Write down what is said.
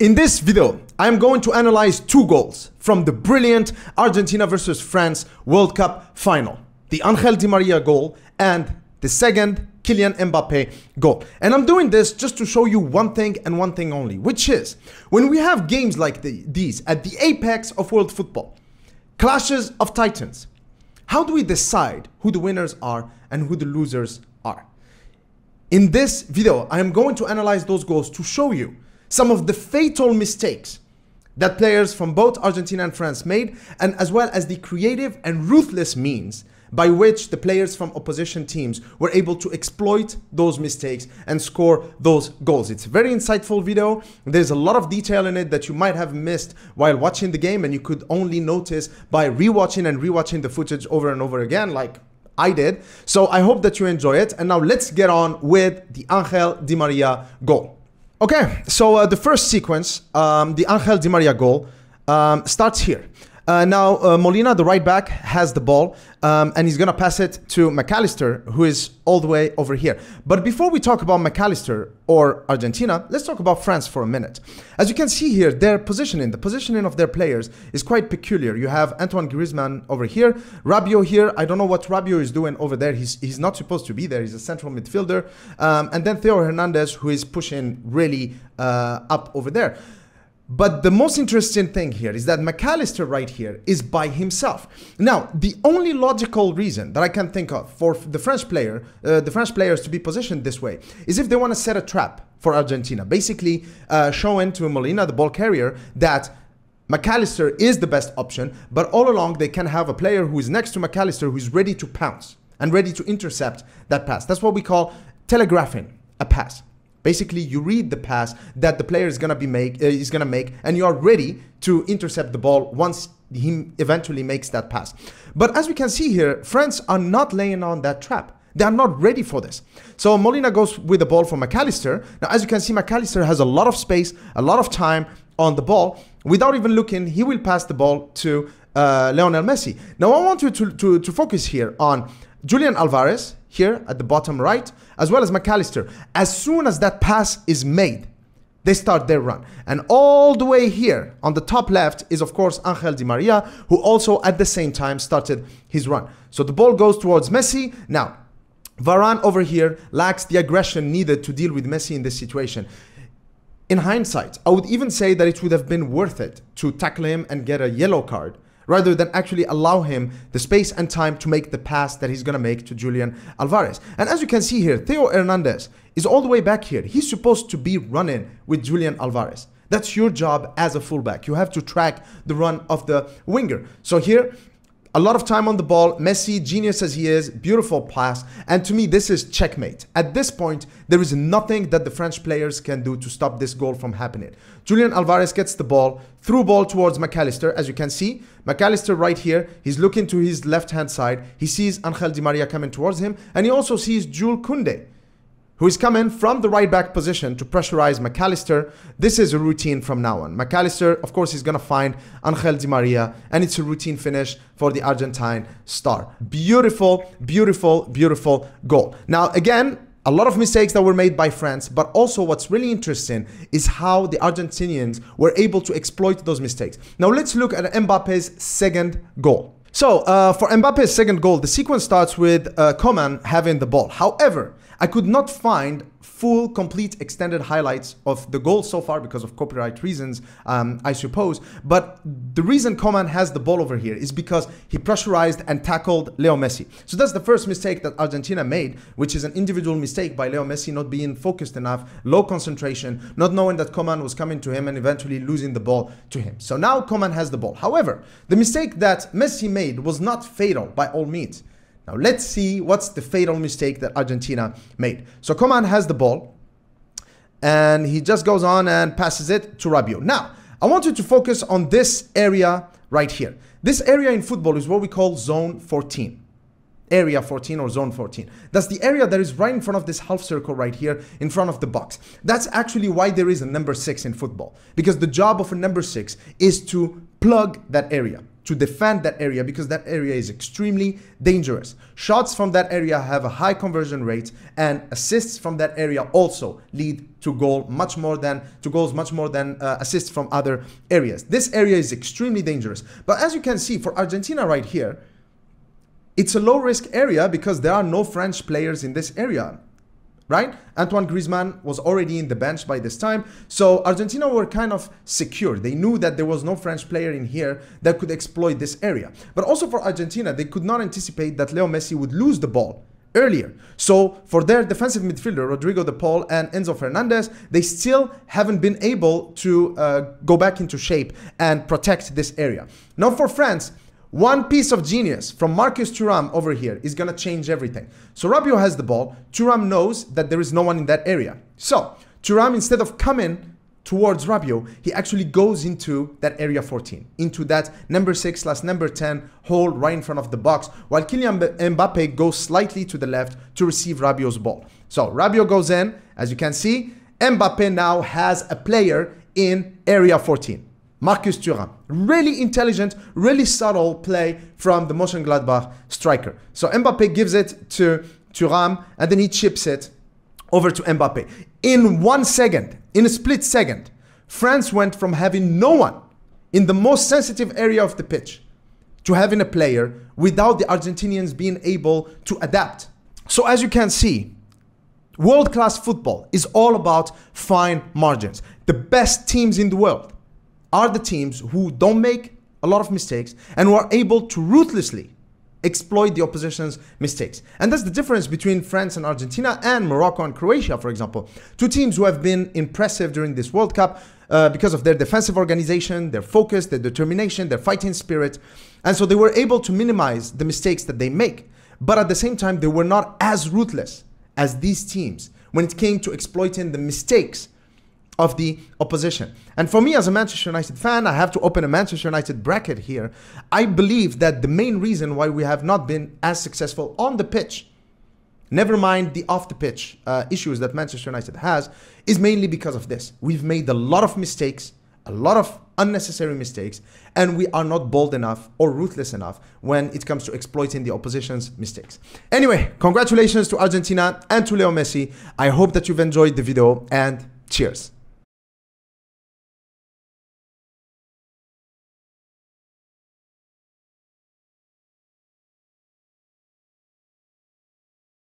In this video, I am going to analyze two goals from the brilliant Argentina versus France World Cup final. The Angel Di Maria goal and the second Kylian Mbappe goal. And I'm doing this just to show you one thing and one thing only, which is when we have games like these at the apex of world football, clashes of titans, how do we decide who the winners are and who the losers are? In this video, I am going to analyze those goals to show you some of the fatal mistakes that players from both Argentina and France made, and as well as the creative and ruthless means by which the players from opposition teams were able to exploit those mistakes and score those goals. It's a very insightful video. There's a lot of detail in it that you might have missed while watching the game, and you could only notice by rewatching the footage over and over again, like I did. So I hope that you enjoy it. And now let's get on with the Angel Di Maria goal. Okay, so the first sequence, the Angel Di Maria goal, starts here. Now Molina, the right back, has the ball and he's gonna pass it to McAllister, who is all the way over here. But before we talk about McAllister or Argentina, let's talk about France for a minute. As you can see here, the positioning of their players is quite peculiar. You have Antoine Griezmann over here, Rabiot here. I don't know what Rabiot is doing over there. He's not supposed to be there. He's a central midfielder. And then Theo Hernandez, who is pushing really up over there. But the most interesting thing here is that McAllister right here is by himself. Now, the only logical reason that I can think of for the French players to be positioned this way is if they want to set a trap for Argentina, basically showing to Molina, the ball carrier, that McAllister is the best option, but all along they can have a player who is next to McAllister who is ready to pounce and ready to intercept that pass. That's what we call telegraphing a pass. Basically, you read the pass that the player is gonna make, and you are ready to intercept the ball once he eventually makes that pass. But as we can see here, France are not laying on that trap. They are not ready for this. So Molina goes with the ball for McAllister. Now, as you can see, McAllister has a lot of space, a lot of time on the ball. Without even looking, he will pass the ball to Lionel Messi. Now, I want you to focus here on Julian Alvarez here at the bottom right, as well as McAllister. As soon as that pass is made, they start their run. And all the way here on the top left is, of course, Angel Di Maria, who also at the same time started his run. So the ball goes towards Messi. Now, Varane over here lacks the aggression needed to deal with Messi in this situation. In hindsight, I would even say that it would have been worth it to tackle him and get a yellow card, rather than actually allow him the space and time to make the pass that he's going to make to Julian Alvarez. And as you can see here, Theo Hernandez is all the way back here. He's supposed to be running with Julian Alvarez. That's your job as a fullback. You have to track the run of the winger. So here, a lot of time on the ball. Messi, genius as he is, beautiful pass. And to me, this is checkmate. At this point, there is nothing that the French players can do to stop this goal from happening. Julian Alvarez gets the ball, through ball towards McAllister. As you can see, McAllister right here, he's looking to his left-hand side. He sees Angel Di Maria coming towards him. And he also sees Jules Koundé, who is coming from the right back position to pressurize McAllister. This is a routine from now on. McAllister, of course, is going to find Angel Di Maria, and it's a routine finish for the Argentine star. Beautiful, beautiful, beautiful goal. Now, again, a lot of mistakes that were made by France, but also what's really interesting is how the Argentinians were able to exploit those mistakes. Now, let's look at Mbappe's second goal. So, for Mbappe's second goal, the sequence starts with Coman having the ball. However, I could not find full, complete, extended highlights of the goal so far because of copyright reasons, I suppose. But the reason Coman has the ball over here is because he pressurized and tackled Leo Messi. So that's the first mistake that Argentina made, which is an individual mistake by Leo Messi not being focused enough, low concentration, not knowing that Coman was coming to him and eventually losing the ball to him. So now Coman has the ball. However, the mistake that Messi made was not fatal by all means. Now let's see what's the fatal mistake that Argentina made. So Coman has the ball and he just goes on and passes it to Rabiot. Now, I want you to focus on this area right here. This area in football is what we call zone 14. Area 14 or zone 14. That's the area that is right in front of this half circle right here in front of the box. That's actually why there is a number 6 in football, because the job of a number 6 is to plug that area. to defend that area because that area is extremely dangerous. Shots from that area have a high conversion rate, and assists from that area also lead to goals much more than assists from other areas. This area is extremely dangerous. But as you can see, for Argentina right here, it's a low risk area because there are no French players in this area. Right? Antoine Griezmann was already in the bench by this time. So Argentina were kind of secure. They knew that there was no French player in here that could exploit this area. But also for Argentina, they could not anticipate that Leo Messi would lose the ball earlier. So for their defensive midfielder, Rodrigo de Paul and Enzo Fernandez, they still haven't been able to go back into shape and protect this area. Now for France, one piece of genius from Marcus Thuram over here is going to change everything. So Rabiot has the ball. Thuram knows that there is no one in that area. So Thuram, instead of coming towards Rabiot, he actually goes into that area 14, into that number 6/number 10 hole right in front of the box, while Kylian Mbappe goes slightly to the left to receive Rabiot's ball. So Rabiot goes in. As you can see, Mbappe now has a player in area 14. Marcus Thuram. Really intelligent, really subtle play from the Mönchengladbach striker. So Mbappe gives it to Thuram, and then he chips it over to Mbappe. In 1 second, in a split second, France went from having no one in the most sensitive area of the pitch to having a player without the Argentinians being able to adapt. So as you can see, world-class football is all about fine margins. The best teams in the world are the teams who don't make a lot of mistakes and who are able to ruthlessly exploit the opposition's mistakes. And that's the difference between France and Argentina and Morocco and Croatia, for example. Two teams who have been impressive during this World Cup because of their defensive organization, their focus, their determination, their fighting spirit. And so they were able to minimize the mistakes that they make. But at the same time, they were not as ruthless as these teams when it came to exploiting the mistakes of the opposition. And for me as a Manchester United fan, I have to open a Manchester United bracket here. I believe that the main reason why we have not been as successful on the pitch, never mind the off the pitch issues that Manchester United has, is mainly because of this. We've made a lot of mistakes, a lot of unnecessary mistakes, and we are not bold enough or ruthless enough when it comes to exploiting the opposition's mistakes. Anyway, congratulations to Argentina and to Leo Messi. I hope that you've enjoyed the video, and cheers.